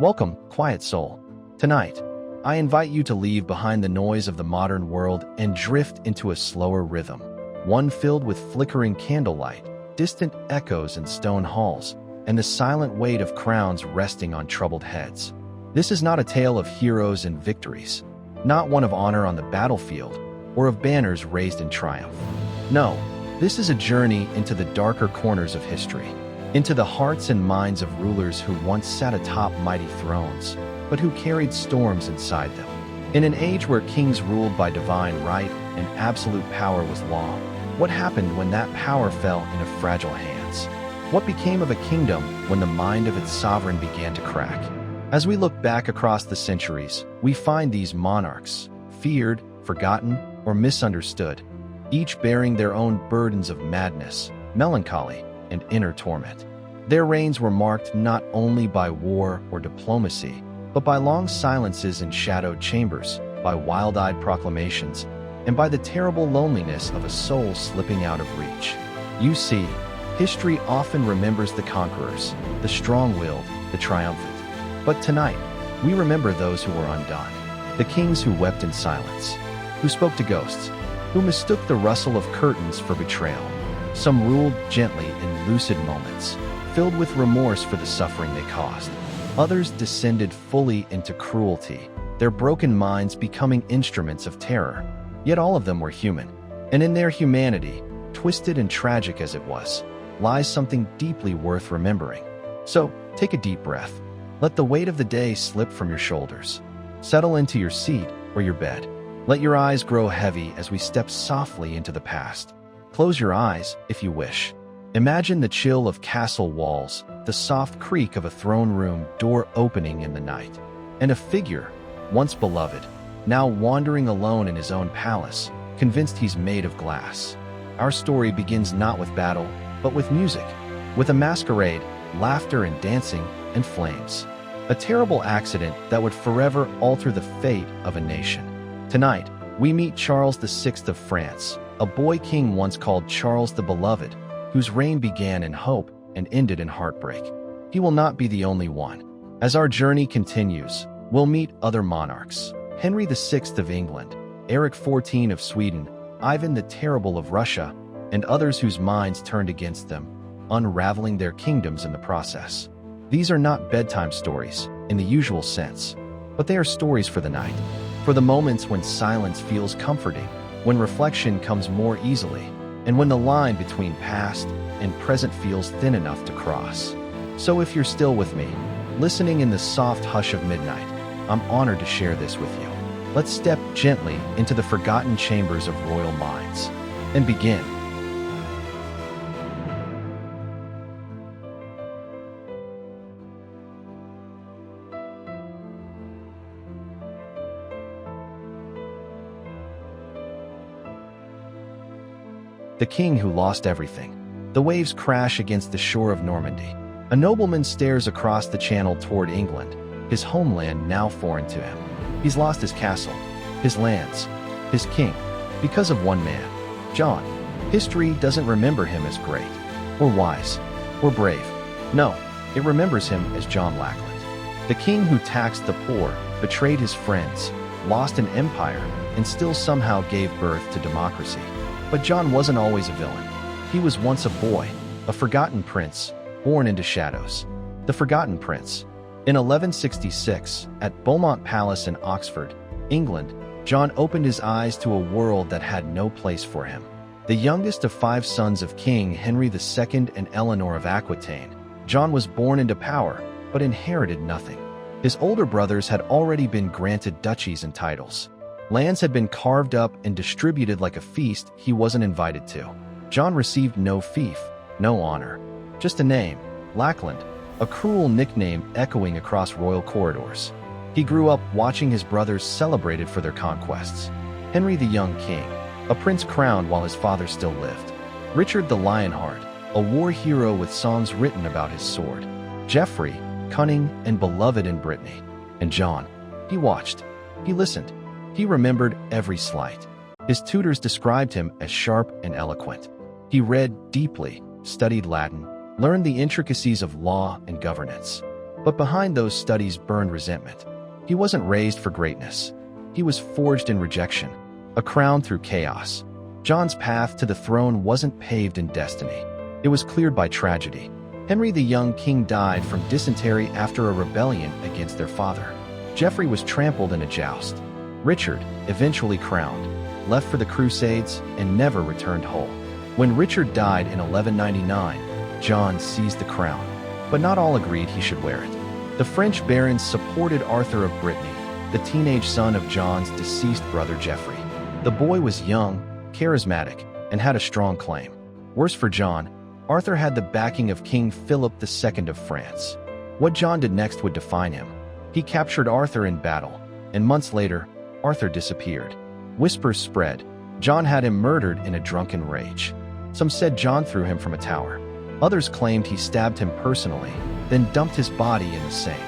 Welcome, quiet soul. Tonight, I invite you to leave behind the noise of the modern world and drift into a slower rhythm, one filled with flickering candlelight, distant echoes in stone halls, and the silent weight of crowns resting on troubled heads. This is not a tale of heroes and victories, not one of honor on the battlefield or of banners raised in triumph. No, this is a journey into the darker corners of history, into the hearts and minds of rulers who once sat atop mighty thrones, but who carried storms inside them. In an age where kings ruled by divine right and absolute power was law, what happened when that power fell into fragile hands? What became of a kingdom when the mind of its sovereign began to crack? As we look back across the centuries, we find these monarchs, feared, forgotten, or misunderstood, each bearing their own burdens of madness, melancholy, and inner torment. Their reigns were marked not only by war or diplomacy, but by long silences in shadowed chambers, by wild-eyed proclamations, and by the terrible loneliness of a soul slipping out of reach. You see, history often remembers the conquerors, the strong-willed, the triumphant. But tonight, we remember those who were undone, the kings who wept in silence, who spoke to ghosts, who mistook the rustle of curtains for betrayal. Some ruled gently in lucid moments, filled with remorse for the suffering they caused. Others descended fully into cruelty, their broken minds becoming instruments of terror. Yet all of them were human, and in their humanity, twisted and tragic as it was, lies something deeply worth remembering. So, take a deep breath. Let the weight of the day slip from your shoulders. Settle into your seat or your bed. Let your eyes grow heavy as we step softly into the past. Close your eyes if you wish. Imagine the chill of castle walls, the soft creak of a throne room door opening in the night, and a figure, once beloved, now wandering alone in his own palace, convinced he's made of glass. Our story begins not with battle, but with music, with a masquerade, laughter and dancing, and flames. A terrible accident that would forever alter the fate of a nation. Tonight, we meet Charles VI of France, a boy king once called Charles the Beloved, whose reign began in hope and ended in heartbreak. He will not be the only one. As our journey continues, we'll meet other monarchs: Henry VI of England, Eric XIV of Sweden, Ivan the Terrible of Russia, and others whose minds turned against them, unraveling their kingdoms in the process. These are not bedtime stories, in the usual sense, but they are stories for the night, for the moments when silence feels comforting, when reflection comes more easily, and when the line between past and present feels thin enough to cross. So if you're still with me, listening in the soft hush of midnight, I'm honored to share this with you. Let's step gently into the forgotten chambers of royal minds and begin. The king who lost everything. The waves crash against the shore of Normandy. A nobleman stares across the channel toward England, his homeland now foreign to him. He's lost his castle, his lands, his king, because of one man, John. History doesn't remember him as great, or wise, or brave. No, it remembers him as John Lackland, the king who taxed the poor, betrayed his friends, lost an empire, and still somehow gave birth to democracy. But John wasn't always a villain. He was once a boy, a forgotten prince, born into shadows. The Forgotten Prince. In 1166, at Beaumont Palace in Oxford, England, John opened his eyes to a world that had no place for him. The youngest of 5 sons of King Henry II and Eleanor of Aquitaine, John was born into power, but inherited nothing. His older brothers had already been granted duchies and titles. Lands had been carved up and distributed like a feast he wasn't invited to. John received no fief, no honor, just a name, Lackland, a cruel nickname echoing across royal corridors. He grew up watching his brothers celebrated for their conquests. Henry the young king, a prince crowned while his father still lived. Richard the Lionheart, a war hero with songs written about his sword. Geoffrey, cunning and beloved in Brittany. And John, he watched, he listened. He remembered every slight. His tutors described him as sharp and eloquent. He read deeply, studied Latin, learned the intricacies of law and governance. But behind those studies burned resentment. He wasn't raised for greatness. He was forged in rejection, a crown through chaos. John's path to the throne wasn't paved in destiny. It was cleared by tragedy. Henry the young king died from dysentery after a rebellion against their father. Geoffrey was trampled in a joust. Richard, eventually crowned, left for the Crusades and never returned whole. When Richard died in 1199, John seized the crown, but not all agreed he should wear it. The French barons supported Arthur of Brittany, the teenage son of John's deceased brother Geoffrey. The boy was young, charismatic, and had a strong claim. Worse for John, Arthur had the backing of King Philip II of France. What John did next would define him. He captured Arthur in battle, and months later, Arthur disappeared. Whispers spread. John had him murdered in a drunken rage. Some said John threw him from a tower. Others claimed he stabbed him personally, then dumped his body in the Seine.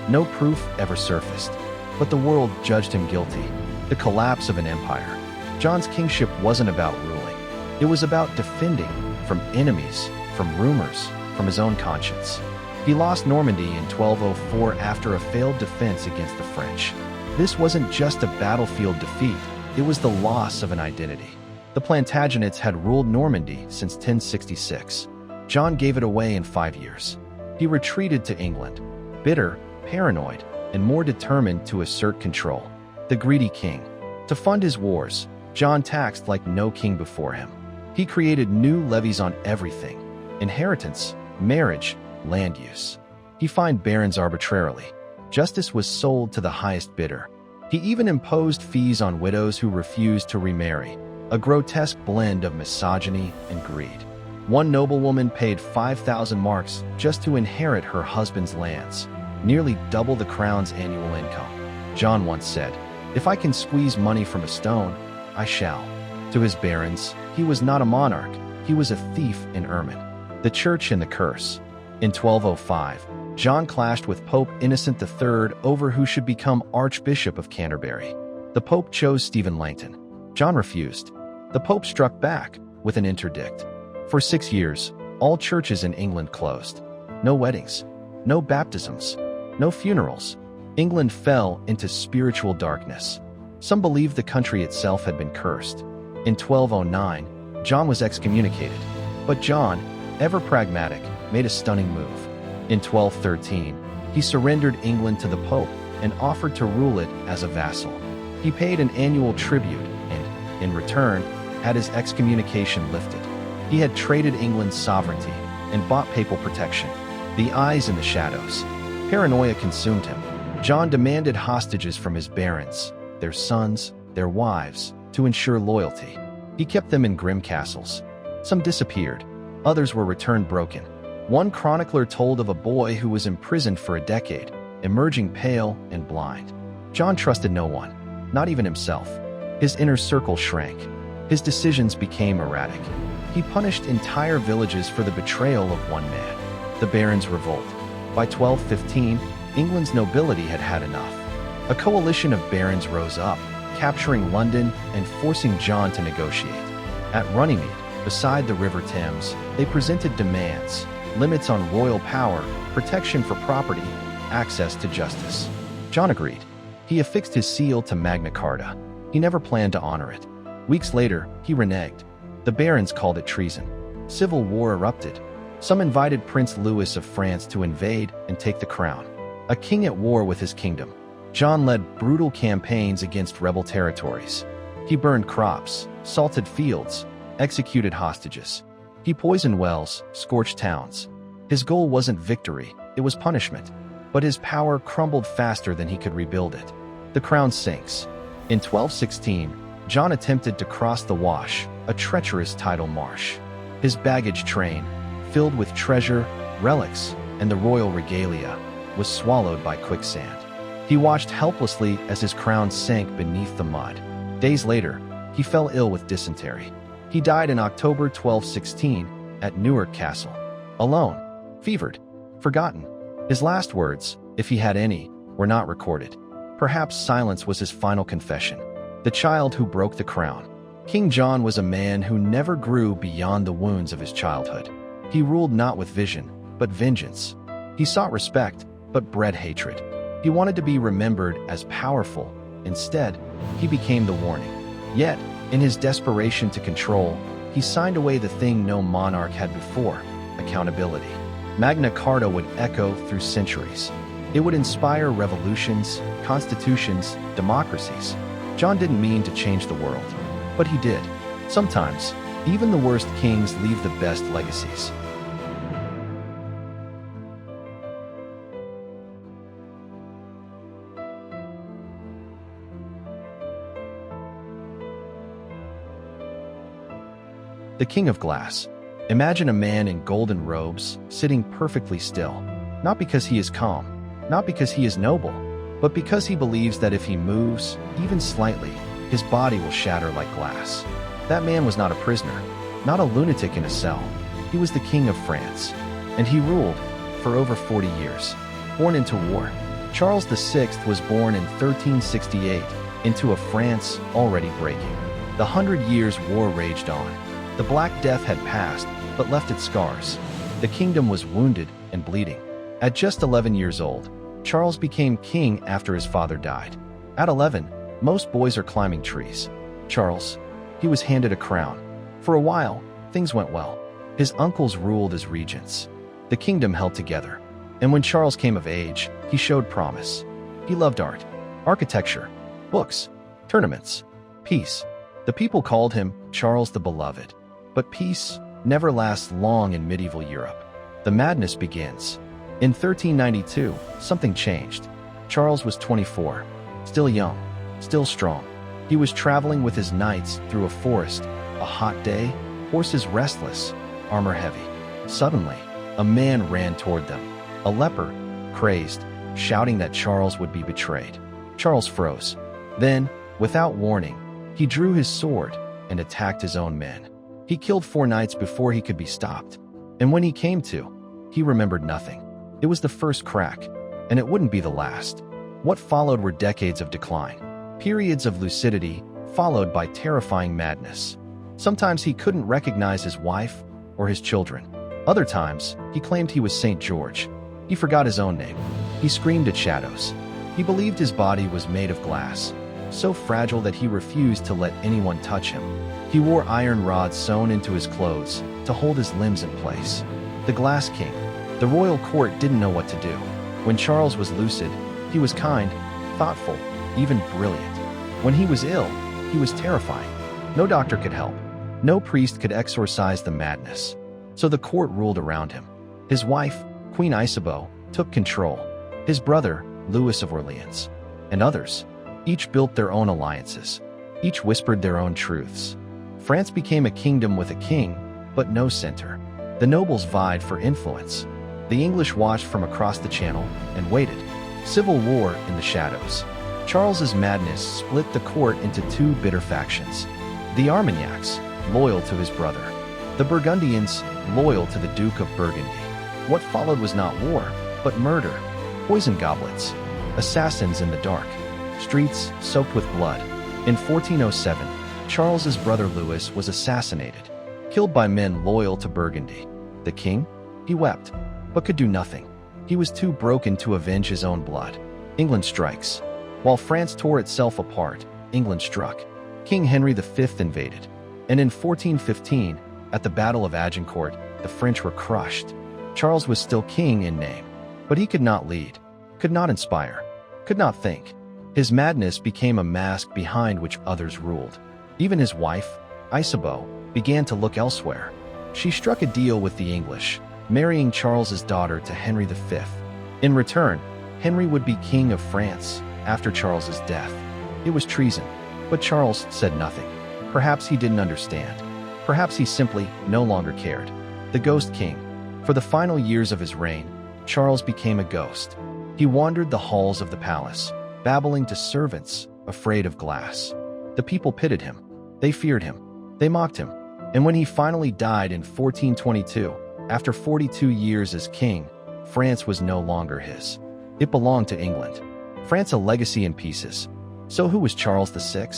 No proof ever surfaced, but the world judged him guilty. The collapse of an empire. John's kingship wasn't about ruling. It was about defending from enemies, from rumors, from his own conscience. He lost Normandy in 1204 after a failed defense against the French. This wasn't just a battlefield defeat, it was the loss of an identity. The Plantagenets had ruled Normandy since 1066. John gave it away in 5 years. He retreated to England, bitter, paranoid, and more determined to assert control. The greedy king. To fund his wars, John taxed like no king before him. He created new levies on everything: inheritance, marriage, land use. He fined barons arbitrarily. Justice was sold to the highest bidder. He even imposed fees on widows who refused to remarry, a grotesque blend of misogyny and greed. One noblewoman paid 5,000 marks just to inherit her husband's lands, nearly double the crown's annual income. John once said, "If I can squeeze money from a stone, I shall." To his barons, he was not a monarch, he was a thief in ermine. The Church and the Curse. In 1205, John clashed with Pope Innocent III over who should become Archbishop of Canterbury. The Pope chose Stephen Langton. John refused. The Pope struck back with an interdict. For 6 years, all churches in England closed. No weddings, no baptisms, no funerals. England fell into spiritual darkness. Some believed the country itself had been cursed. In 1209, John was excommunicated. But John, ever pragmatic, made a stunning move. In 1213, he surrendered England to the Pope and offered to rule it as a vassal. He paid an annual tribute and, in return, had his excommunication lifted. He had traded England's sovereignty and bought papal protection. The eyes in the shadows. Paranoia consumed him. John demanded hostages from his barons, their sons, their wives, to ensure loyalty. He kept them in grim castles. Some disappeared. Others were returned broken. One chronicler told of a boy who was imprisoned for a decade, emerging pale and blind. John trusted no one, not even himself. His inner circle shrank. His decisions became erratic. He punished entire villages for the betrayal of one man. The barons' revolt. By 1215, England's nobility had had enough. A coalition of barons rose up, capturing London and forcing John to negotiate. At Runnymede, beside the River Thames, they presented demands: limits on royal power, protection for property, access to justice. John agreed. He affixed his seal to Magna Carta. He never planned to honor it. Weeks later, he reneged. The barons called it treason. Civil war erupted. Some invited Prince Louis of France to invade and take the crown. A king at war with his kingdom, John led brutal campaigns against rebel territories. He burned crops, salted fields, executed hostages. He poisoned wells, scorched towns. His goal wasn't victory, it was punishment. But his power crumbled faster than he could rebuild it. The crown sinks. In 1216, John attempted to cross the Wash, a treacherous tidal marsh. His baggage train, filled with treasure, relics, and the royal regalia, was swallowed by quicksand. He watched helplessly as his crown sank beneath the mud. Days later, he fell ill with dysentery. He died in October 1216 at Newark Castle. Alone, fevered, forgotten. His last words, if he had any, were not recorded. Perhaps silence was his final confession. The child who broke the crown. King John was a man who never grew beyond the wounds of his childhood. He ruled not with vision, but vengeance. He sought respect, but bred hatred. He wanted to be remembered as powerful. Instead, he became the warning. Yet, in his desperation to control, he signed away the thing no monarch had before: accountability. Magna Carta would echo through centuries. It would inspire revolutions, constitutions, democracies. John didn't mean to change the world, but he did. Sometimes, even the worst kings leave the best legacies. The King of Glass. Imagine a man in golden robes, sitting perfectly still. Not because he is calm, not because he is noble, but because he believes that if he moves, even slightly, his body will shatter like glass. That man was not a prisoner, not a lunatic in a cell. He was the King of France, and he ruled for over 40 years. Born into war, Charles VI was born in 1368 into a France already breaking. The 100 Years' War raged on. The Black Death had passed, but left its scars. The kingdom was wounded and bleeding. At just 11 years old, Charles became king after his father died. At 11, most boys are climbing trees. Charles, he was handed a crown. For a while, things went well. His uncles ruled as regents. The kingdom held together. And when Charles came of age, he showed promise. He loved art, architecture, books, tournaments, peace. The people called him Charles the Beloved. But peace never lasts long in medieval Europe. The madness begins. In 1392, something changed. Charles was 24, still young, still strong. He was traveling with his knights through a forest. A hot day, horses restless, armor heavy. Suddenly, a man ran toward them. A leper, crazed, shouting that Charles would be betrayed. Charles froze. Then, without warning, he drew his sword and attacked his own men. He killed 4 knights before he could be stopped. And when he came to, he remembered nothing. It was the first crack, and it wouldn't be the last. What followed were decades of decline, periods of lucidity, followed by terrifying madness. Sometimes he couldn't recognize his wife or his children. Other times, he claimed he was St. George. He forgot his own name. He screamed at shadows. He believed his body was made of glass, so fragile that he refused to let anyone touch him. He wore iron rods sewn into his clothes to hold his limbs in place. The Glass King. The royal court didn't know what to do. When Charles was lucid, he was kind, thoughtful, even brilliant. When he was ill, he was terrifying. No doctor could help. No priest could exorcise the madness. So the court ruled around him. His wife, Queen Isabeau, took control. His brother, Louis of Orleans, and others. Each built their own alliances. Each whispered their own truths. France became a kingdom with a king, but no center. The nobles vied for influence. The English watched from across the channel and waited. Civil war in the shadows. Charles's madness split the court into 2 bitter factions. The Armagnacs, loyal to his brother. The Burgundians, loyal to the Duke of Burgundy. What followed was not war, but murder. Poison goblets. Assassins in the dark. Streets soaked with blood. In 1407, Charles's brother Louis was assassinated, killed by men loyal to Burgundy. The king? He wept, but could do nothing. He was too broken to avenge his own blood. England strikes. While France tore itself apart, England struck. King Henry V invaded. And in 1415, at the Battle of Agincourt, the French were crushed. Charles was still king in name, but he could not lead, could not inspire, could not think. His madness became a mask behind which others ruled. Even his wife, Isabeau, began to look elsewhere. She struck a deal with the English, marrying Charles's daughter to Henry V. In return, Henry would be king of France after Charles's death. It was treason, but Charles said nothing. Perhaps he didn't understand. Perhaps he simply no longer cared. The Ghost King. For the final years of his reign, Charles became a ghost. He wandered the halls of the palace, babbling to servants, afraid of glass. The people pitied him. They feared him. They mocked him. And when he finally died in 1422, after 42 years as king, France was no longer his. It belonged to England. France a legacy in pieces. So who was Charles VI?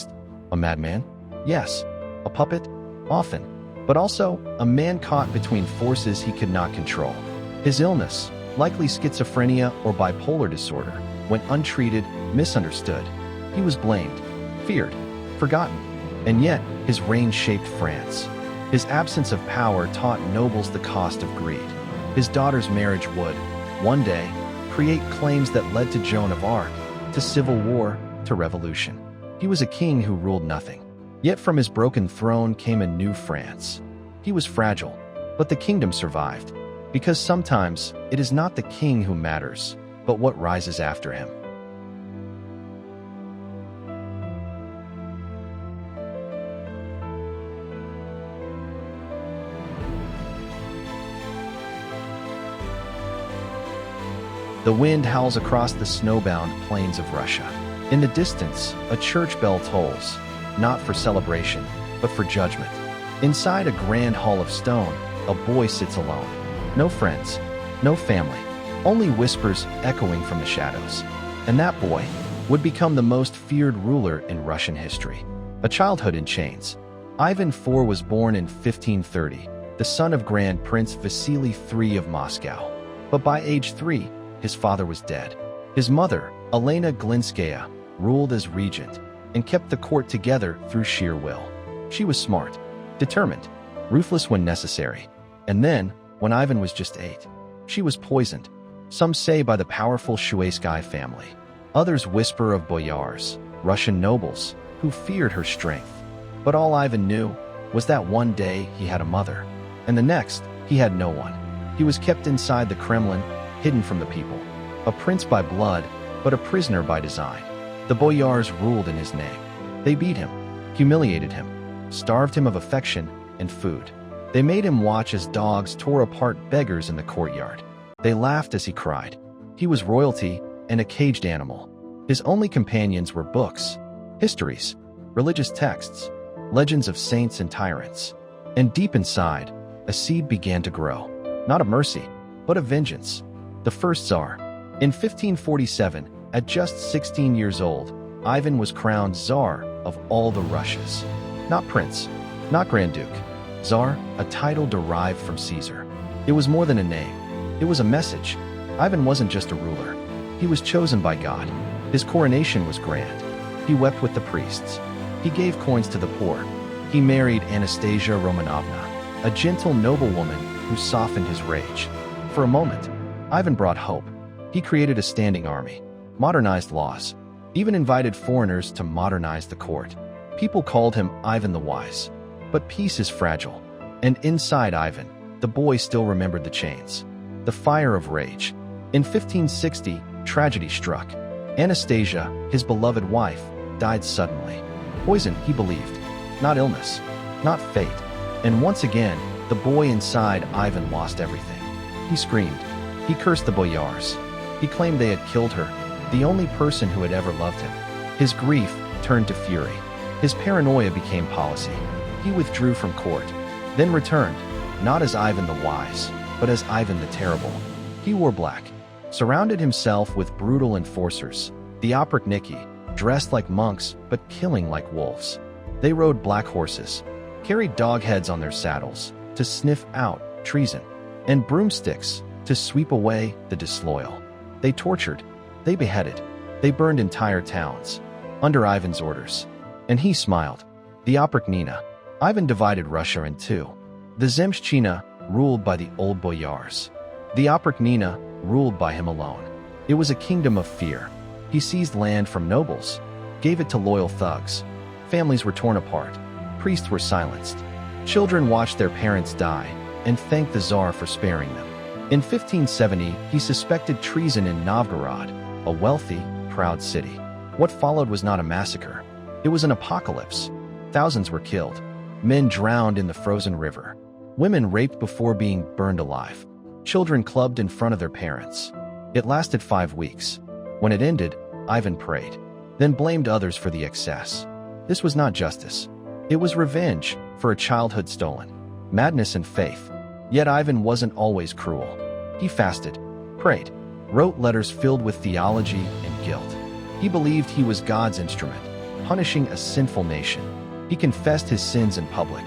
A madman? Yes. A puppet? Often. But also a man caught between forces he could not control. His illness, likely schizophrenia or bipolar disorder. When untreated, misunderstood, he was blamed, feared, forgotten, and yet his reign shaped France. His absence of power taught nobles the cost of greed. His daughter's marriage would, one day, create claims that led to Joan of Arc, to civil war, to revolution. He was a king who ruled nothing. Yet from his broken throne came a new France. He was fragile, but the kingdom survived, because sometimes it is not the king who matters, but what rises after him. The wind howls across the snowbound plains of Russia. In the distance, a church bell tolls, not for celebration, but for judgment. Inside a grand hall of stone, a boy sits alone. No friends, no family, only whispers echoing from the shadows. And that boy would become the most feared ruler in Russian history. A childhood in chains. Ivan IV was born in 1530, the son of Grand Prince Vasily III of Moscow. But by age 3, his father was dead. His mother, Elena Glinskaya, ruled as regent and kept the court together through sheer will. She was smart, determined, ruthless when necessary. And then, when Ivan was just 8, she was poisoned, some say by the powerful Shuaysky family. Others whisper of boyars, Russian nobles, who feared her strength. But all Ivan knew was that one day he had a mother, and the next he had no one. He was kept inside the Kremlin, hidden from the people. A prince by blood, but a prisoner by design. The boyars ruled in his name. They beat him, humiliated him, starved him of affection and food. They made him watch as dogs tore apart beggars in the courtyard. They laughed as he cried. He was royalty and a caged animal. His only companions were books, histories, religious texts, legends of saints and tyrants. And deep inside, a seed began to grow. Not of mercy, but of vengeance. The first Tsar. In 1547, at just 16 years old, Ivan was crowned Tsar of all the Russias. Not prince, not Grand Duke. Tsar, a title derived from Caesar. It was more than a name. It was a message. Ivan wasn't just a ruler. He was chosen by God. His coronation was grand. He wept with the priests. He gave coins to the poor. He married Anastasia Romanovna, a gentle noblewoman who softened his rage. For a moment, Ivan brought hope. He created a standing army, modernized laws, even invited foreigners to modernize the court. People called him Ivan the Wise. But peace is fragile. And inside Ivan, the boy still remembered the chains. The fire of rage. In 1560, tragedy struck. Anastasia, his beloved wife, died suddenly. Poison, he believed. Not illness. Not fate. And once again, the boy inside Ivan lost everything. He screamed. He cursed the boyars. He claimed they had killed her, the only person who had ever loved him. His grief turned to fury. His paranoia became policy. He withdrew from court, then returned, not as Ivan the Wise, but as Ivan the Terrible. He wore black, surrounded himself with brutal enforcers, the oprichniki, dressed like monks but killing like wolves. They rode black horses, carried dog heads on their saddles to sniff out treason, and broomsticks to sweep away the disloyal. They tortured, they beheaded, they burned entire towns, under Ivan's orders. And he smiled. The oprichnina. Ivan divided Russia in two. The Zemshchina, ruled by the old boyars. The oprichnina, ruled by him alone. It was a kingdom of fear. He seized land from nobles, gave it to loyal thugs. Families were torn apart. Priests were silenced. Children watched their parents die and thanked the Tsar for sparing them. In 1570, he suspected treason in Novgorod, a wealthy, proud city. What followed was not a massacre. It was an apocalypse. Thousands were killed. Men drowned in the frozen river. Women raped before being burned alive. Children clubbed in front of their parents. It lasted 5 weeks. When it ended, Ivan prayed, then blamed others for the excess. This was not justice. It was revenge for a childhood stolen. Madness and faith. Yet Ivan wasn't always cruel. He fasted, prayed, wrote letters filled with theology and guilt. He believed he was God's instrument, punishing a sinful nation. He confessed his sins in public,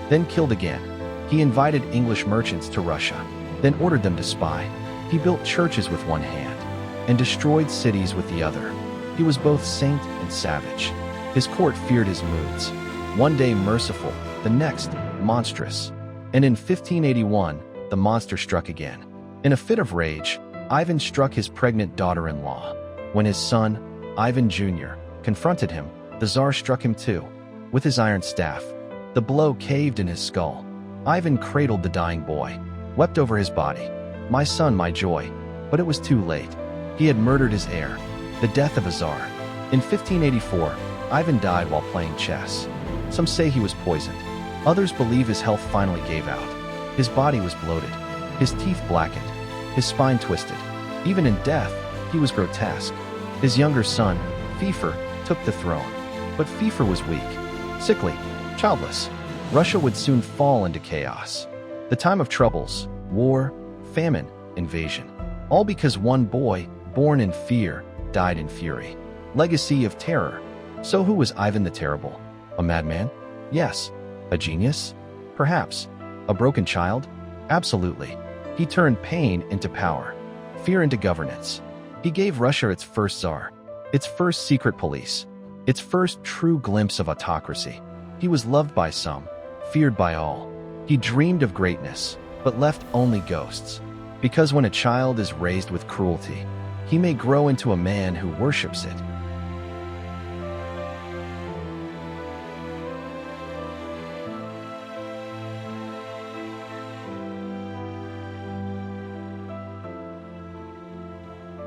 then killed again. He invited English merchants to Russia, then ordered them to spy. He built churches with one hand and destroyed cities with the other. He was both saint and savage. His court feared his moods, one day merciful, the next monstrous. And in 1581, the monster struck again. In a fit of rage, Ivan struck his pregnant daughter-in-law. When his son, Ivan Jr., confronted him, the Tsar struck him too, with his iron staff. The blow caved in his skull. Ivan cradled the dying boy, wept over his body. "My son, my joy." But it was too late. He had murdered his heir. The death of a Tsar. In 1584, Ivan died while playing chess. Some say he was poisoned. Others believe his health finally gave out. His body was bloated, his teeth blackened, his spine twisted. Even in death, he was grotesque. His younger son, Fifer, took the throne. But Fifer was weak, sickly, childless. Russia would soon fall into chaos. The time of troubles, war, famine, invasion. All because one boy, born in fear, died in fury. Legacy of terror. So who was Ivan the Terrible? A madman? Yes. A genius? Perhaps. A broken child? Absolutely. He turned pain into power, fear into governance. He gave Russia its first Tsar, its first secret police, its first true glimpse of autocracy. He was loved by some, feared by all. He dreamed of greatness, but left only ghosts. Because when a child is raised with cruelty, he may grow into a man who worships it.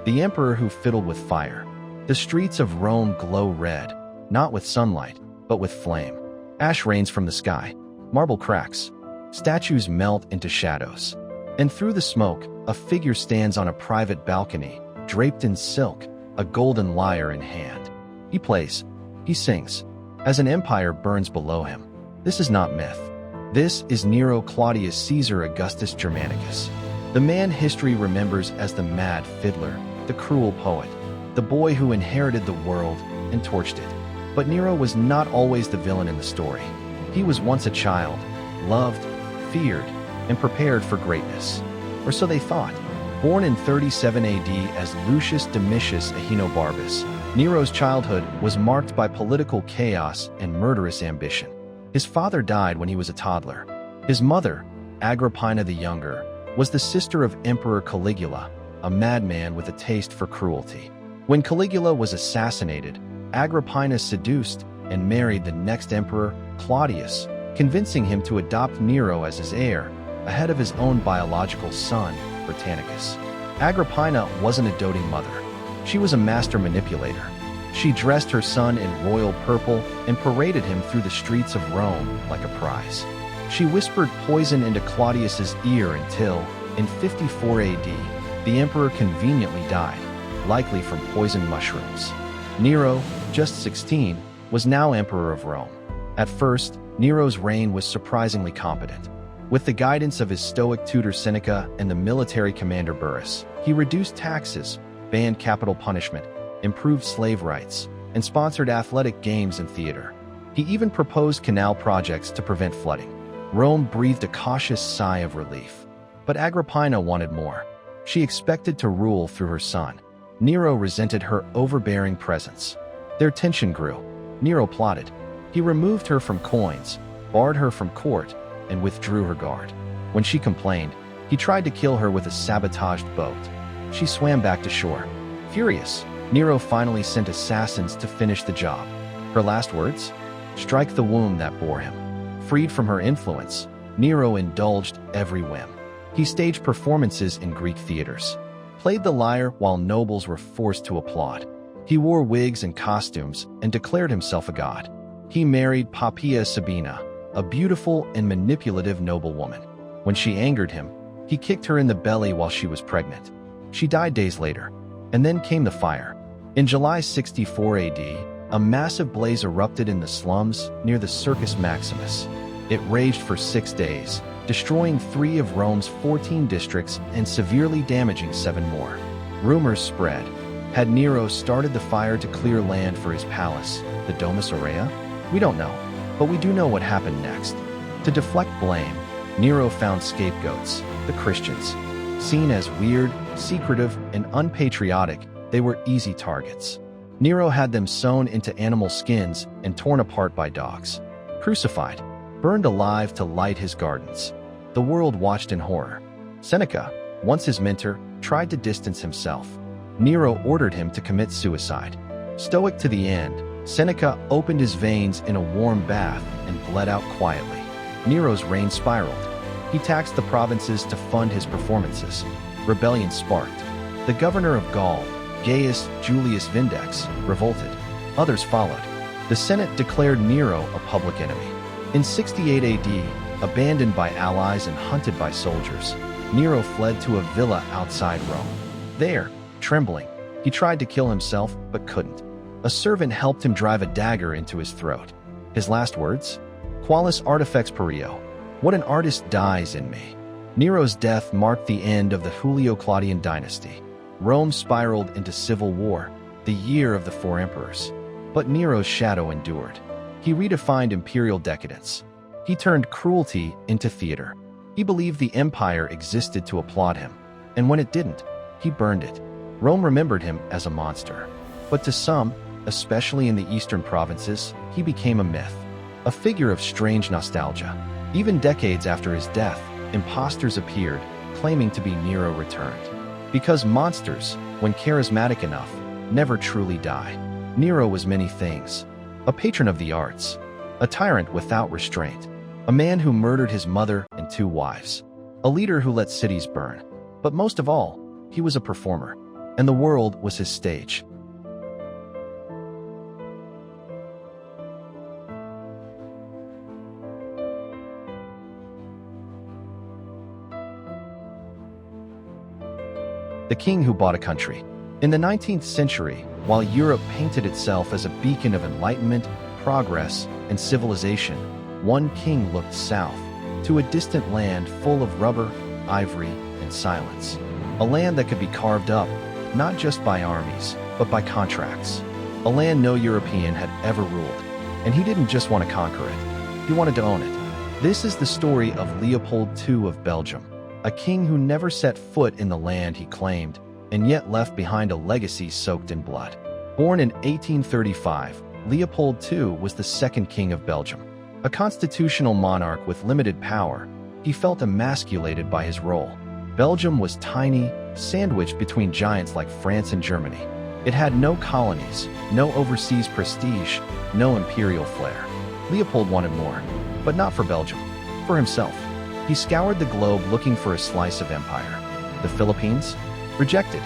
The emperor who fiddled with fire. The streets of Rome glow red, not with sunlight, but with flame. Ash rains from the sky, marble cracks, statues melt into shadows. And through the smoke, a figure stands on a private balcony, draped in silk, a golden lyre in hand. He plays, he sings, as an empire burns below him. This is not myth. This is Nero Claudius Caesar Augustus Germanicus, the man history remembers as the mad fiddler, the cruel poet, the boy who inherited the world and torched it. But Nero was not always the villain in the story. He was once a child, loved, feared, and prepared for greatness. Or so they thought. Born in 37 AD as Lucius Domitius Ahenobarbus, Nero's childhood was marked by political chaos and murderous ambition. His father died when he was a toddler. His mother, Agrippina the Younger, was the sister of Emperor Caligula, a madman with a taste for cruelty. When Caligula was assassinated, Agrippina seduced and married the next emperor, Claudius, convincing him to adopt Nero as his heir, ahead of his own biological son, Britannicus. Agrippina wasn't a doting mother. She was a master manipulator. She dressed her son in royal purple and paraded him through the streets of Rome like a prize. She whispered poison into Claudius's ear until, in 54 AD, the emperor conveniently died, likely from poisoned mushrooms. Nero, just 16, was now emperor of Rome. At first, Nero's reign was surprisingly competent. With the guidance of his stoic tutor Seneca and the military commander Burrus, he reduced taxes, banned capital punishment, improved slave rights, and sponsored athletic games and theater. He even proposed canal projects to prevent flooding. Rome breathed a cautious sigh of relief. But Agrippina wanted more. She expected to rule through her son. Nero resented her overbearing presence. Their tension grew. Nero plotted. He removed her from coins, barred her from court, and withdrew her guard. When she complained, he tried to kill her with a sabotaged boat. She swam back to shore. Furious, Nero finally sent assassins to finish the job. Her last words? Strike the womb that bore him. Freed from her influence, Nero indulged every whim. He staged performances in Greek theaters, played the lyre while nobles were forced to applaud. He wore wigs and costumes and declared himself a god. He married Poppaea Sabina, a beautiful and manipulative noblewoman. When she angered him, he kicked her in the belly while she was pregnant. She died days later, and then came the fire. In July 64 AD, a massive blaze erupted in the slums near the Circus Maximus. It raged for 6 days, destroying 3 of Rome's 14 districts and severely damaging 7 more. Rumors spread. Had Nero started the fire to clear land for his palace, the Domus Aurea? We don't know, but we do know what happened next. To deflect blame, Nero found scapegoats, the Christians. Seen as weird, secretive, and unpatriotic, they were easy targets. Nero had them sewn into animal skins and torn apart by dogs. Crucified, burned alive to light his gardens. The world watched in horror. Seneca, once his mentor, tried to distance himself. Nero ordered him to commit suicide. Stoic to the end, Seneca opened his veins in a warm bath and bled out quietly. Nero's reign spiraled. He taxed the provinces to fund his performances. Rebellion sparked. The governor of Gaul, Gaius Julius Vindex, revolted. Others followed. The Senate declared Nero a public enemy. In 68 AD, abandoned by allies and hunted by soldiers, Nero fled to a villa outside Rome. There, trembling, he tried to kill himself but couldn't. A servant helped him drive a dagger into his throat. His last words? Qualis artifex perio. What an artist dies in me. Nero's death marked the end of the Julio-Claudian dynasty. Rome spiraled into civil war, the year of the four emperors. But Nero's shadow endured. He redefined imperial decadence. He turned cruelty into theater. He believed the empire existed to applaud him, and when it didn't, he burned it. Rome remembered him as a monster. But to some, especially in the eastern provinces, he became a myth, a figure of strange nostalgia. Even decades after his death, imposters appeared, claiming to be Nero returned. Because monsters, when charismatic enough, never truly die. Nero was many things. A patron of the arts, a tyrant without restraint, a man who murdered his mother and 2 wives, a leader who let cities burn. But most of all, he was a performer, and the world was his stage. The king who bought a country. In the 19th century, while Europe painted itself as a beacon of enlightenment, progress, and civilization, one king looked south, to a distant land full of rubber, ivory, and silence. A land that could be carved up, not just by armies, but by contracts. A land no European had ever ruled. And he didn't just want to conquer it, he wanted to own it. This is the story of Leopold II of Belgium, a king who never set foot in the land he claimed, and yet left behind a legacy soaked in blood. Born in 1835, Leopold II was the second king of Belgium. A constitutional monarch with limited power, he felt emasculated by his role. Belgium was tiny, sandwiched between giants like France and Germany. It had no colonies, no overseas prestige, no imperial flair. Leopold wanted more, but not for Belgium, for himself. He scoured the globe looking for a slice of empire. The Philippines? Rejected.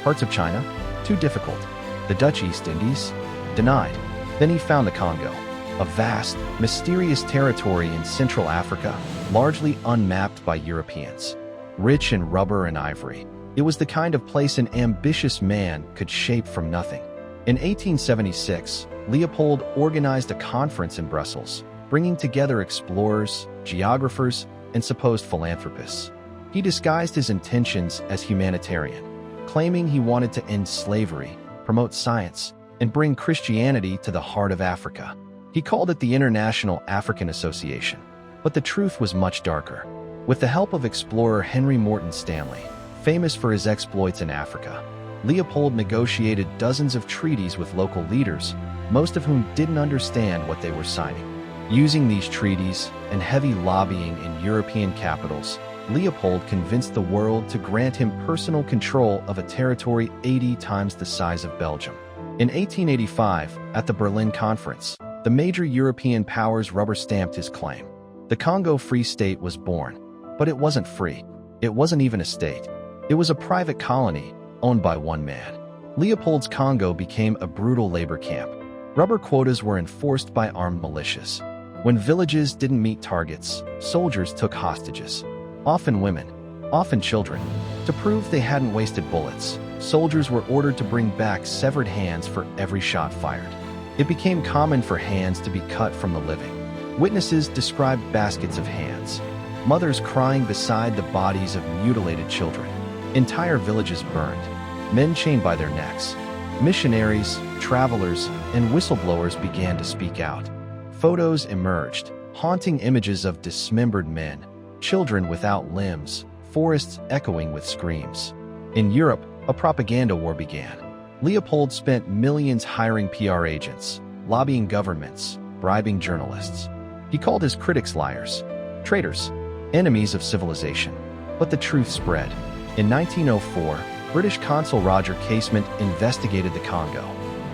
Parts of China? Too difficult. The Dutch East Indies? Denied. Then he found the Congo, a vast, mysterious territory in Central Africa, largely unmapped by Europeans. Rich in rubber and ivory, it was the kind of place an ambitious man could shape from nothing. In 1876, Leopold organized a conference in Brussels, bringing together explorers, geographers, and supposed philanthropists. He disguised his intentions as humanitarian, claiming he wanted to end slavery, promote science, and bring Christianity to the heart of Africa. He called it the International African Association. But the truth was much darker. With the help of explorer Henry Morton Stanley, famous for his exploits in Africa, Leopold negotiated dozens of treaties with local leaders, most of whom didn't understand what they were signing. Using these treaties and heavy lobbying in European capitals, Leopold convinced the world to grant him personal control of a territory 80 times the size of Belgium. In 1885, at the Berlin Conference, the major European powers rubber-stamped his claim. The Congo Free State was born, but it wasn't free. It wasn't even a state. It was a private colony, owned by one man. Leopold's Congo became a brutal labor camp. Rubber quotas were enforced by armed militias. When villages didn't meet targets, soldiers took hostages. Often women, often children. To prove they hadn't wasted bullets, soldiers were ordered to bring back severed hands for every shot fired. It became common for hands to be cut from the living. Witnesses described baskets of hands, mothers crying beside the bodies of mutilated children. Entire villages burned, men chained by their necks. Missionaries, travelers, and whistleblowers began to speak out. Photos emerged, haunting images of dismembered men, children without limbs, forests echoing with screams. In Europe, a propaganda war began. Leopold spent millions hiring PR agents, lobbying governments, bribing journalists. He called his critics liars, traitors, enemies of civilization. But the truth spread. In 1904, British consul Roger Casement investigated the Congo.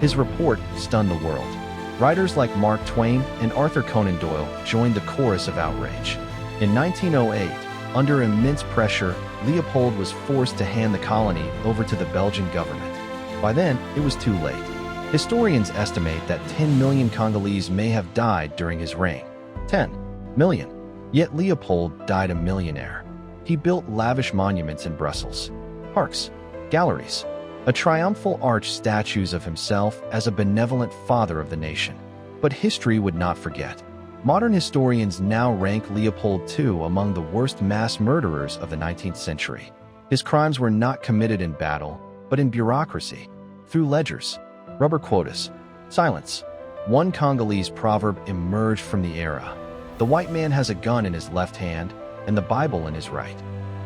His report stunned the world. Writers like Mark Twain and Arthur Conan Doyle joined the chorus of outrage. In 1908, under immense pressure, Leopold was forced to hand the colony over to the Belgian government. By then, it was too late. Historians estimate that 10 million Congolese may have died during his reign. 10 million. Yet Leopold died a millionaire. He built lavish monuments in Brussels, parks, galleries, a triumphal arch statues of himself as a benevolent father of the nation. But history would not forget. Modern historians now rank Leopold II among the worst mass murderers of the 19th century. His crimes were not committed in battle, but in bureaucracy, through ledgers, rubber quotas, silence. One Congolese proverb emerged from the era. The white man has a gun in his left hand and the Bible in his right.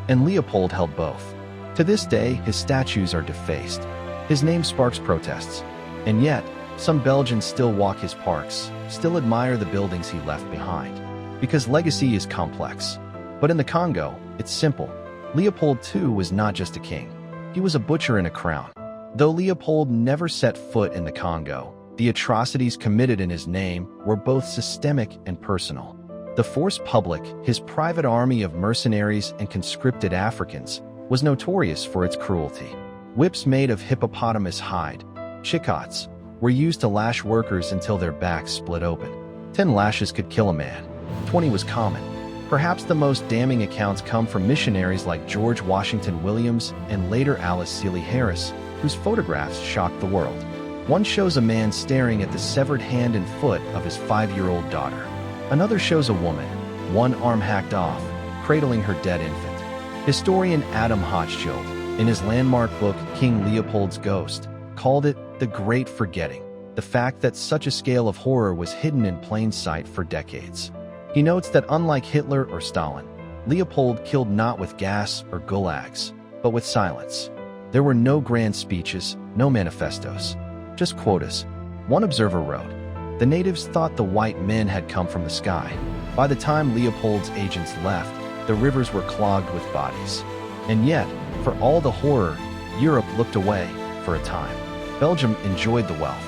And Leopold held both. To this day, his statues are defaced. His name sparks protests. And yet, some Belgians still walk his parks, still admire the buildings he left behind. Because legacy is complex. But in the Congo, it's simple. Leopold II was not just a king. He was a butcher in a crown. Though Leopold never set foot in the Congo, the atrocities committed in his name were both systemic and personal. The force public, his private army of mercenaries and conscripted Africans, was notorious for its cruelty. Whips made of hippopotamus hide, chicots, were used to lash workers until their backs split open. 10 lashes could kill a man. 20 was common. Perhaps the most damning accounts come from missionaries like George Washington Williams and later Alice Seeley Harris, whose photographs shocked the world. One shows a man staring at the severed hand and foot of his 5-year-old daughter. Another shows a woman, one arm hacked off, cradling her dead infant. Historian Adam Hochschild, in his landmark book King Leopold's Ghost, called it the Great Forgetting, the fact that such a scale of horror was hidden in plain sight for decades. He notes that unlike Hitler or Stalin, Leopold killed not with gas or gulags, but with silence. There were no grand speeches, no manifestos, just quotas. One observer wrote, "The natives thought the white men had come from the sky. By the time Leopold's agents left, the rivers were clogged with bodies." And yet, for all the horror, Europe looked away for a time. Belgium enjoyed the wealth.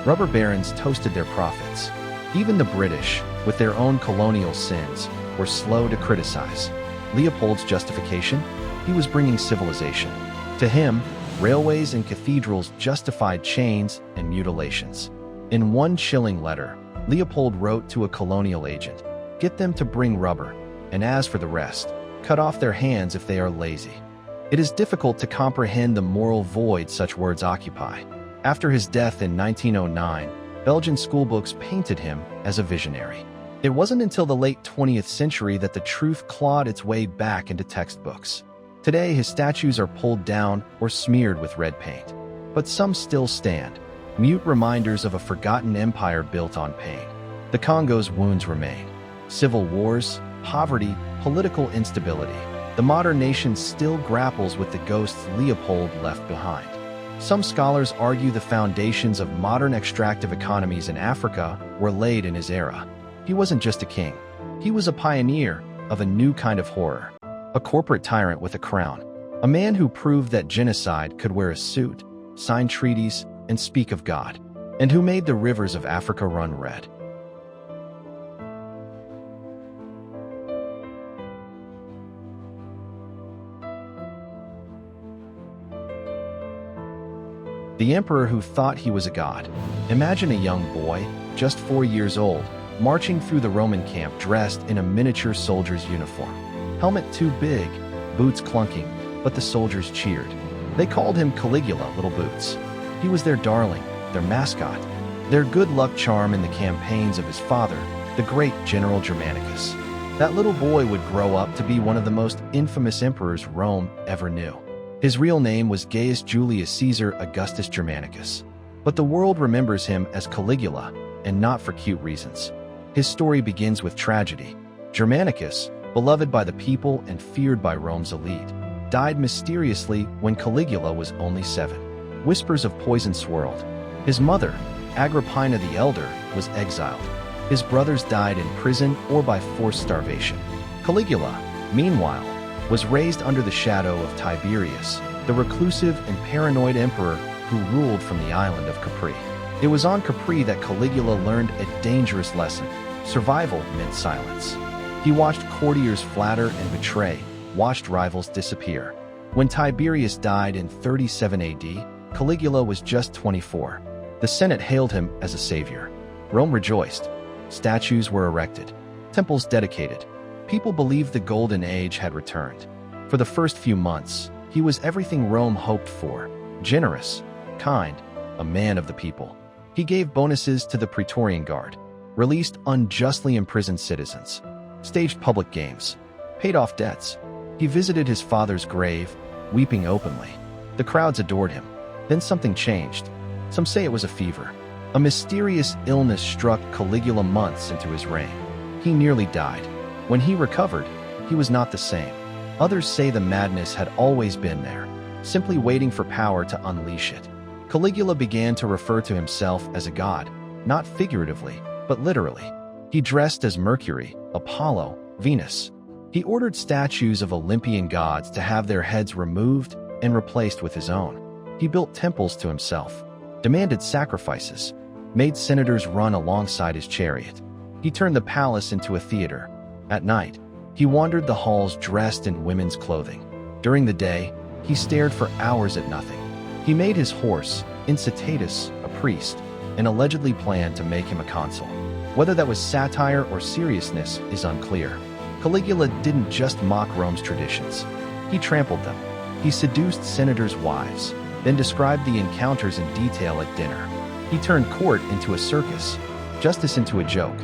Rubber barons toasted their profits. Even the British, with their own colonial sins, were slow to criticize. Leopold's justification? He was bringing civilization. To him, railways and cathedrals justified chains and mutilations. In one chilling letter, Leopold wrote to a colonial agent, "Get them to bring rubber, and as for the rest, cut off their hands if they are lazy." It is difficult to comprehend the moral void such words occupy. After his death in 1909, Belgian schoolbooks painted him as a visionary. It wasn't until the late 20th century that the truth clawed its way back into textbooks. Today, his statues are pulled down or smeared with red paint. But some still stand, mute reminders of a forgotten empire built on pain. The Congo's wounds remain. Civil wars, poverty, political instability. The modern nation still grapples with the ghosts Leopold left behind. Some scholars argue the foundations of modern extractive economies in Africa were laid in his era. He wasn't just a king. He was a pioneer of a new kind of horror. A corporate tyrant with a crown. A man who proved that genocide could wear a suit, sign treaties, and speak of God. And who made the rivers of Africa run red. The emperor who thought he was a god. Imagine a young boy, just 4 years old, marching through the Roman camp dressed in a miniature soldier's uniform. Helmet too big, boots clunking, but the soldiers cheered. They called him Caligula, Little Boots. He was their darling, their mascot, their good luck charm in the campaigns of his father, the great General Germanicus. That little boy would grow up to be one of the most infamous emperors Rome ever knew. His real name was Gaius Julius Caesar Augustus Germanicus. But the world remembers him as Caligula, and not for cute reasons. His story begins with tragedy. Germanicus, beloved by the people and feared by Rome's elite, died mysteriously when Caligula was only 7. Whispers of poison swirled. His mother, Agrippina the Elder, was exiled. His brothers died in prison or by forced starvation. Caligula, meanwhile, was raised under the shadow of Tiberius, the reclusive and paranoid emperor who ruled from the island of Capri. It was on Capri that Caligula learned a dangerous lesson. Survival meant silence. He watched courtiers flatter and betray, watched rivals disappear. When Tiberius died in 37 AD, Caligula was just 24. The Senate hailed him as a savior. Rome rejoiced. Statues were erected. Temples dedicated. People believed the Golden Age had returned. For the first few months, he was everything Rome hoped for: generous, kind, a man of the people. He gave bonuses to the Praetorian Guard, released unjustly imprisoned citizens, staged public games, paid off debts. He visited his father's grave, weeping openly. The crowds adored him. Then something changed. Some say it was a fever. A mysterious illness struck Caligula months into his reign. He nearly died. When he recovered, he was not the same. Others say the madness had always been there, simply waiting for power to unleash it. Caligula began to refer to himself as a god, not figuratively, but literally. He dressed as Mercury, Apollo, Venus. He ordered statues of Olympian gods to have their heads removed and replaced with his own. He built temples to himself, demanded sacrifices, made senators run alongside his chariot. He turned the palace into a theater. At night, he wandered the halls dressed in women's clothing. During the day, he stared for hours at nothing. He made his horse, Incitatus, a priest, and allegedly planned to make him a consul. Whether that was satire or seriousness is unclear. Caligula didn't just mock Rome's traditions. He trampled them. He seduced senators' wives, then described the encounters in detail at dinner. He turned court into a circus, justice into a joke.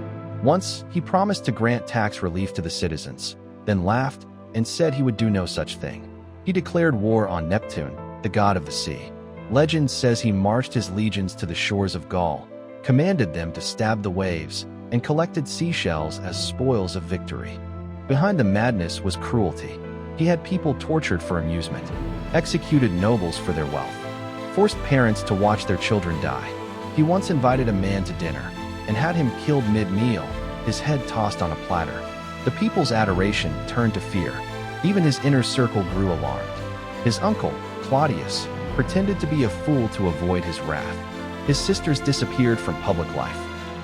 Once, he promised to grant tax relief to the citizens, then laughed and said he would do no such thing. He declared war on Neptune, the god of the sea. Legend says he marched his legions to the shores of Gaul, commanded them to stab the waves, and collected seashells as spoils of victory. Behind the madness was cruelty. He had people tortured for amusement, executed nobles for their wealth, forced parents to watch their children die. He once invited a man to dinner and had him killed mid-meal, his head tossed on a platter. The people's adoration turned to fear. Even his inner circle grew alarmed. His uncle, Claudius, pretended to be a fool to avoid his wrath. His sisters disappeared from public life.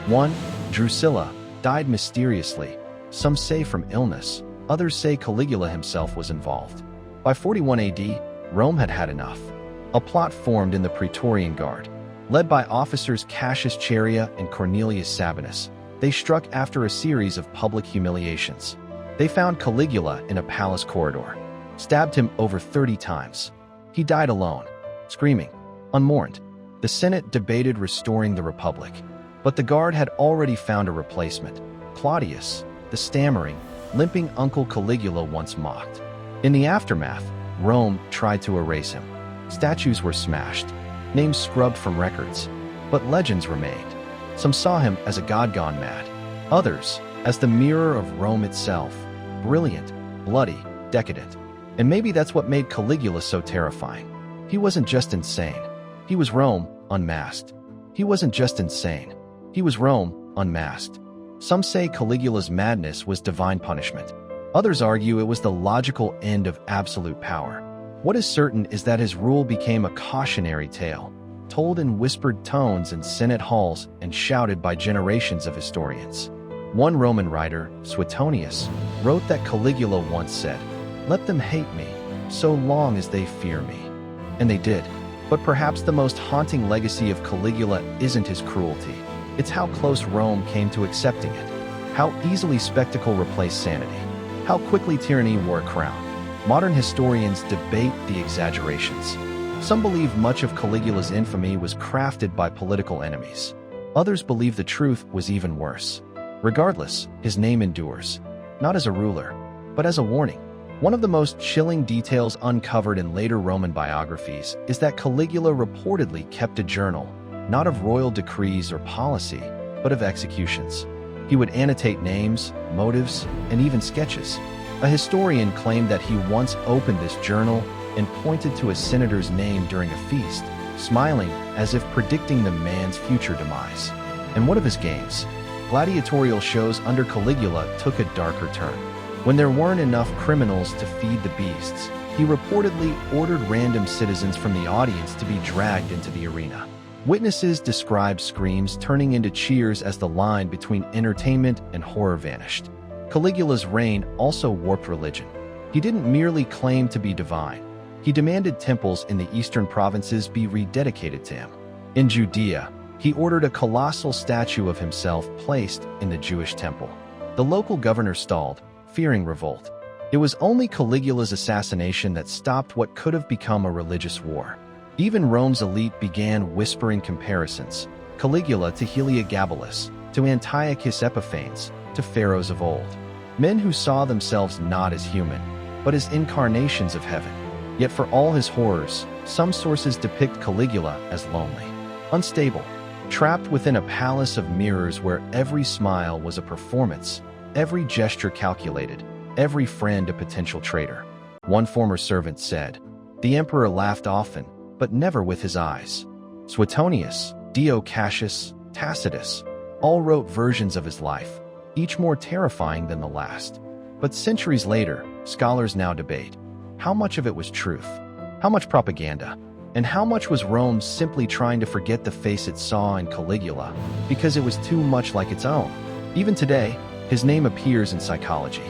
One, Drusilla, died mysteriously. Some say from illness, others say Caligula himself was involved. By 41 AD, Rome had had enough. A plot formed in the Praetorian Guard. Led by officers Cassius Chaerea and Cornelius Sabinus, they struck after a series of public humiliations. They found Caligula in a palace corridor, stabbed him over 30 times. He died alone, screaming, unmourned. The Senate debated restoring the Republic, but the Guard had already found a replacement, Claudius, the stammering, limping uncle Caligula once mocked. In the aftermath, Rome tried to erase him. Statues were smashed, names scrubbed from records, but legends remained. Some saw him as a god gone mad, others as the mirror of Rome itself, brilliant, bloody, decadent. And maybe that's what made Caligula so terrifying. He wasn't just insane. He was Rome, unmasked. He wasn't just insane. He was Rome, unmasked. Some say Caligula's madness was divine punishment. Others argue it was the logical end of absolute power. What is certain is that his rule became a cautionary tale, told in whispered tones in Senate halls and shouted by generations of historians. One Roman writer, Suetonius, wrote that Caligula once said, "Let them hate me, so long as they fear me." And they did. But perhaps the most haunting legacy of Caligula isn't his cruelty. It's how close Rome came to accepting it. How easily spectacle replaced sanity. How quickly tyranny wore a crown. Modern historians debate the exaggerations. Some believe much of Caligula's infamy was crafted by political enemies. Others believe the truth was even worse. Regardless, his name endures, not as a ruler, but as a warning. One of the most chilling details uncovered in later Roman biographies is that Caligula reportedly kept a journal, not of royal decrees or policy, but of executions. He would annotate names, motives, and even sketches. A historian claimed that he once opened this journal and pointed to a senator's name during a feast, smiling as if predicting the man's future demise. And one of his games, gladiatorial shows under Caligula, took a darker turn. When there weren't enough criminals to feed the beasts, he reportedly ordered random citizens from the audience to be dragged into the arena. Witnesses described screams turning into cheers as the line between entertainment and horror vanished. Caligula's reign also warped religion. He didn't merely claim to be divine. He demanded temples in the eastern provinces be rededicated to him. In Judea, he ordered a colossal statue of himself placed in the Jewish temple. The local governor stalled, fearing revolt. It was only Caligula's assassination that stopped what could have become a religious war. Even Rome's elite began whispering comparisons: Caligula to Heliogabalus, to Antiochus Epiphanes, to pharaohs of old. Men who saw themselves not as human, but as incarnations of heaven. Yet for all his horrors, some sources depict Caligula as lonely, unstable, trapped within a palace of mirrors where every smile was a performance, every gesture calculated, every friend a potential traitor. One former servant said, "The emperor laughed often, but never with his eyes." Suetonius, Dio Cassius, Tacitus all wrote versions of his life, each more terrifying than the last. But centuries later, scholars now debate: how much of it was truth? How much propaganda? And how much was Rome simply trying to forget the face it saw in Caligula because it was too much like its own? Even today, his name appears in psychology.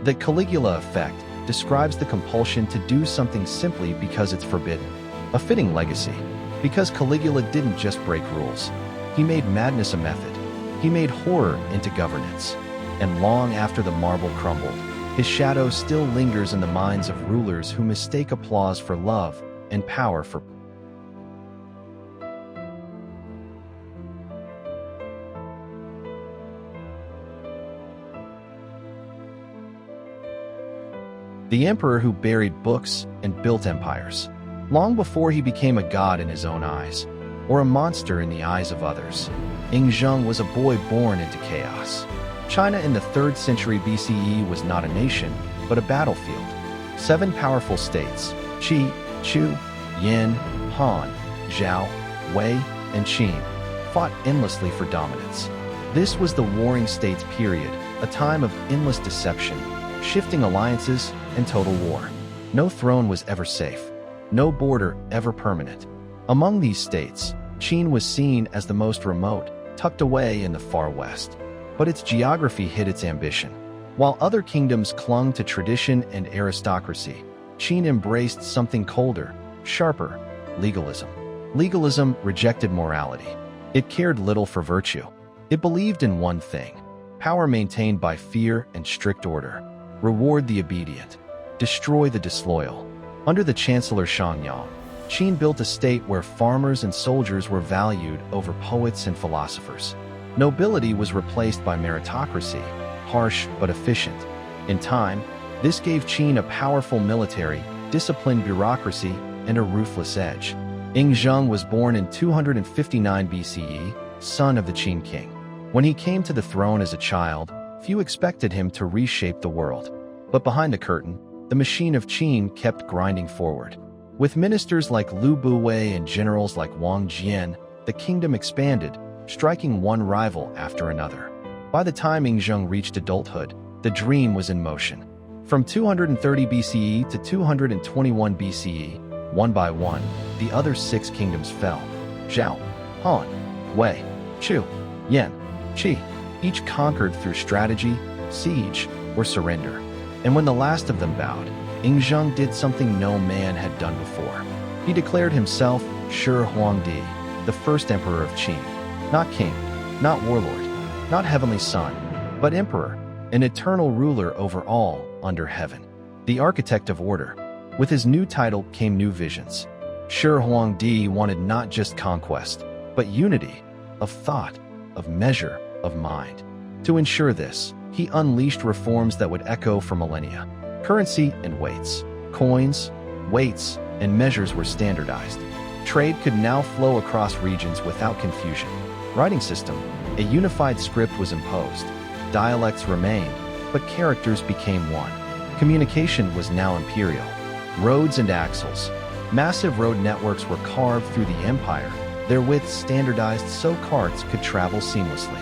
The Caligula effect describes the compulsion to do something simply because it's forbidden. A fitting legacy, because Caligula didn't just break rules. He made madness a method. He made horror into governance. And long after the marble crumbled, his shadow still lingers in the minds of rulers who mistake applause for love and power for the emperor who buried books and built empires, long before he became a god in his own eyes, or a monster in the eyes of others. Zheng was a boy born into chaos. China in the 3rd century BCE was not a nation, but a battlefield. 7 powerful states, Qi, Chu, Yan, Han, Zhao, Wei, and Qin, fought endlessly for dominance. This was the Warring States period, a time of endless deception, shifting alliances, and total war. No throne was ever safe. No border ever permanent. Among these states, Qin was seen as the most remote, tucked away in the far west. But its geography hid its ambition. While other kingdoms clung to tradition and aristocracy, Qin embraced something colder, sharper: legalism. Legalism rejected morality. It cared little for virtue. It believed in one thing: power maintained by fear and strict order. Reward the obedient. Destroy the disloyal. Under the Chancellor Shangyang, Qin built a state where farmers and soldiers were valued over poets and philosophers. Nobility was replaced by meritocracy, harsh but efficient. In time, this gave Qin a powerful military, disciplined bureaucracy, and a ruthless edge. Zheng was born in 259 BCE, son of the Qin king. When he came to the throne as a child, few expected him to reshape the world. But behind the curtain, the machine of Qin kept grinding forward. With ministers like Lu Buwei and generals like Wang Jian, the kingdom expanded, striking one rival after another. By the time Zheng reached adulthood, the dream was in motion. From 230 BCE to 221 BCE, one by one, the other 6 kingdoms fell. Zhao, Han, Wei, Chu, Yan, Qi, each conquered through strategy, siege, or surrender. And when the last of them bowed, Zheng did something no man had done before. He declared himself Shi Huangdi, the first emperor of Qin. Not king, not warlord, not heavenly son, but emperor, an eternal ruler over all under heaven. The architect of order. With his new title came new visions. Shi Huangdi wanted not just conquest, but unity, of thought, of measure, of mind. To ensure this, he unleashed reforms that would echo for millennia. Currency and weights, coins, weights, and measures were standardized. Trade could now flow across regions without confusion. Writing system, a unified script was imposed. Dialects remained, but characters became one. Communication was now imperial. Roads and axles. Massive road networks were carved through the empire, their widths standardized so carts could travel seamlessly.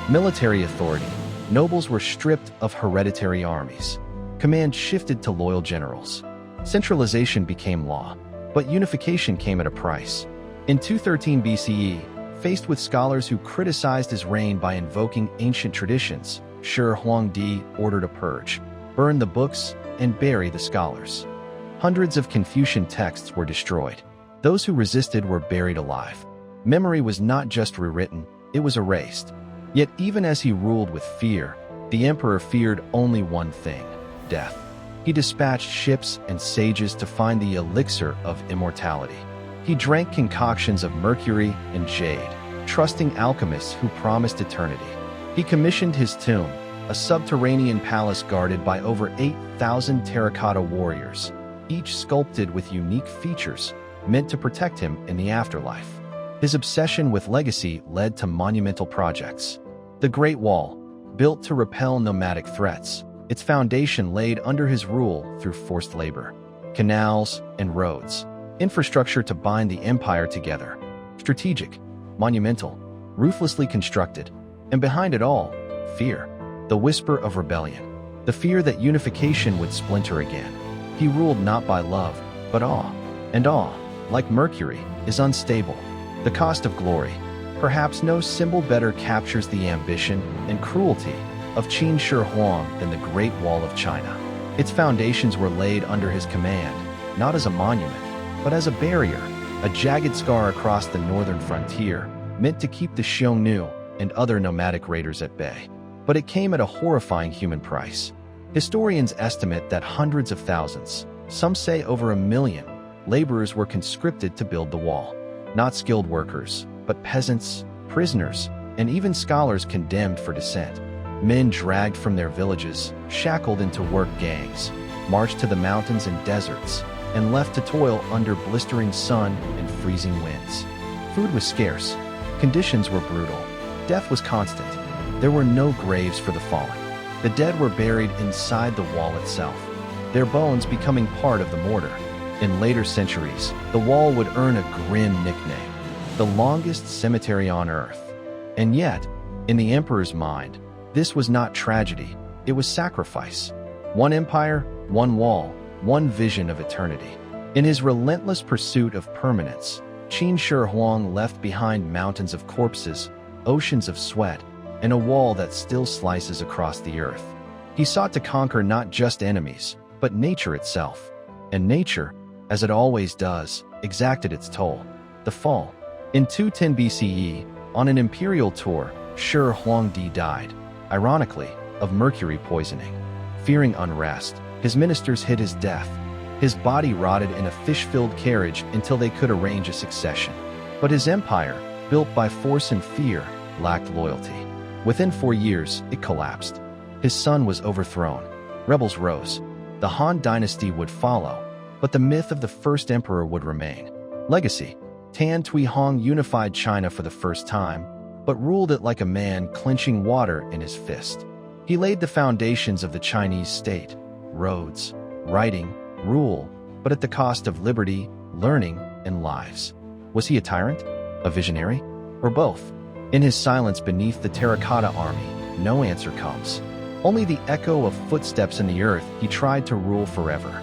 Military authority. Nobles were stripped of hereditary armies. Command shifted to loyal generals. Centralization became law, but unification came at a price. In 213 BCE, faced with scholars who criticized his reign by invoking ancient traditions, Shi Huangdi ordered a purge, burn the books, and bury the scholars. Hundreds of Confucian texts were destroyed. Those who resisted were buried alive. Memory was not just rewritten, it was erased. Yet even as he ruled with fear, the emperor feared only one thing: death. He dispatched ships and sages to find the elixir of immortality. He drank concoctions of mercury and jade, trusting alchemists who promised eternity. He commissioned his tomb, a subterranean palace guarded by over 8,000 terracotta warriors, each sculpted with unique features meant to protect him in the afterlife. His obsession with legacy led to monumental projects. The Great Wall, built to repel nomadic threats, its foundation laid under his rule through forced labor. Canals and roads, infrastructure to bind the empire together. Strategic, monumental, ruthlessly constructed, and behind it all, fear. The whisper of rebellion, the fear that unification would splinter again. He ruled not by love, but awe. And awe, like mercury, is unstable. The cost of glory. Perhaps no symbol better captures the ambition and cruelty of Qin Shi Huang than the Great Wall of China. Its foundations were laid under his command, not as a monument, but as a barrier, a jagged scar across the northern frontier, meant to keep the Xiongnu and other nomadic raiders at bay. But it came at a horrifying human price. Historians estimate that hundreds of thousands, some say over 1 million, laborers were conscripted to build the wall. Not skilled workers, but peasants, prisoners, and even scholars condemned for dissent. Men dragged from their villages, shackled into work gangs, marched to the mountains and deserts, and left to toil under blistering sun and freezing winds. Food was scarce. Conditions were brutal. Death was constant. There were no graves for the fallen. The dead were buried inside the wall itself, their bones becoming part of the mortar. In later centuries, the wall would earn a grim nickname, the longest cemetery on earth. And yet, in the emperor's mind, this was not tragedy, it was sacrifice. One empire, one wall, one vision of eternity. In his relentless pursuit of permanence, Qin Shi Huang left behind mountains of corpses, oceans of sweat, and a wall that still slices across the earth. He sought to conquer not just enemies, but nature itself. And nature, as it always does, exacted its toll. The fall. In 210 BCE, on an imperial tour, Shi Huangdi died, ironically, of mercury poisoning. Fearing unrest, his ministers hid his death. His body rotted in a fish-filled carriage until they could arrange a succession. But his empire, built by force and fear, lacked loyalty. Within 4 years, it collapsed. His son was overthrown. Rebels rose. The Han dynasty would follow, but the myth of the first emperor would remain. Legacy. Tan Tui Hong unified China for the first time, but ruled it like a man clenching water in his fist. He laid the foundations of the Chinese state, roads, writing, rule, but at the cost of liberty, learning, and lives. Was he a tyrant? A visionary? Or both? In his silence beneath the terracotta army, no answer comes. Only the echo of footsteps in the earth. He tried to rule forever.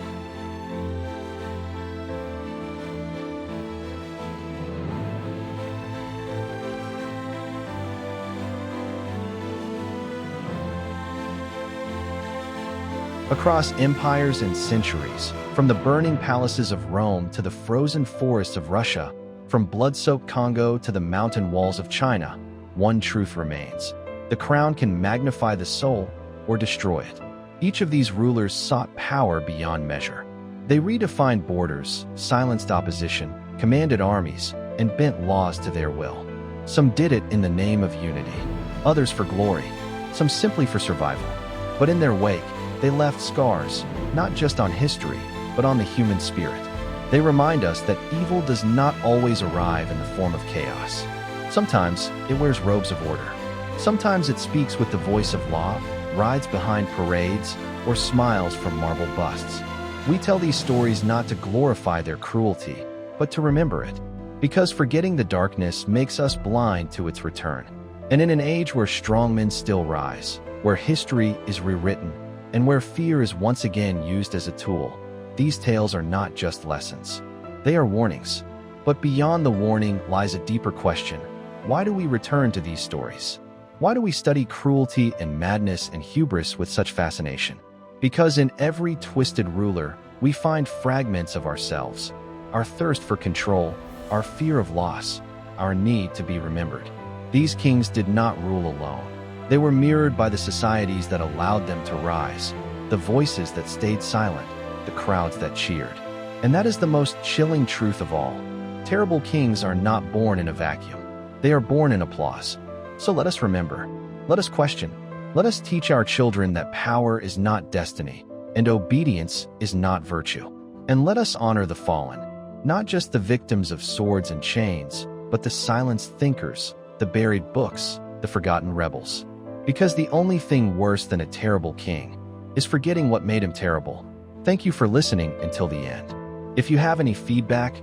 Across empires and centuries, from the burning palaces of Rome to the frozen forests of Russia, from blood-soaked Congo to the mountain walls of China, one truth remains. The crown can magnify the soul or destroy it. Each of these rulers sought power beyond measure. They redefined borders, silenced opposition, commanded armies, and bent laws to their will. Some did it in the name of unity, others for glory, some simply for survival. But in their wake, they left scars, not just on history, but on the human spirit. They remind us that evil does not always arrive in the form of chaos. Sometimes it wears robes of order. Sometimes it speaks with the voice of law, rides behind parades, or smiles from marble busts. We tell these stories not to glorify their cruelty, but to remember it, because forgetting the darkness makes us blind to its return. And in an age where strongmen still rise, where history is rewritten, and where fear is once again used as a tool, these tales are not just lessons. They are warnings. But beyond the warning lies a deeper question. Why do we return to these stories? Why do we study cruelty and madness and hubris with such fascination? Because in every twisted ruler, we find fragments of ourselves, our thirst for control, our fear of loss, our need to be remembered. These kings did not rule alone. They were mirrored by the societies that allowed them to rise, the voices that stayed silent, the crowds that cheered. And that is the most chilling truth of all. Terrible kings are not born in a vacuum. They are born in applause. So let us remember. Let us question. Let us teach our children that power is not destiny, and obedience is not virtue. And let us honor the fallen, not just the victims of swords and chains, but the silenced thinkers, the buried books, the forgotten rebels. Because the only thing worse than a terrible king is forgetting what made him terrible. Thank you for listening until the end. If you have any feedback,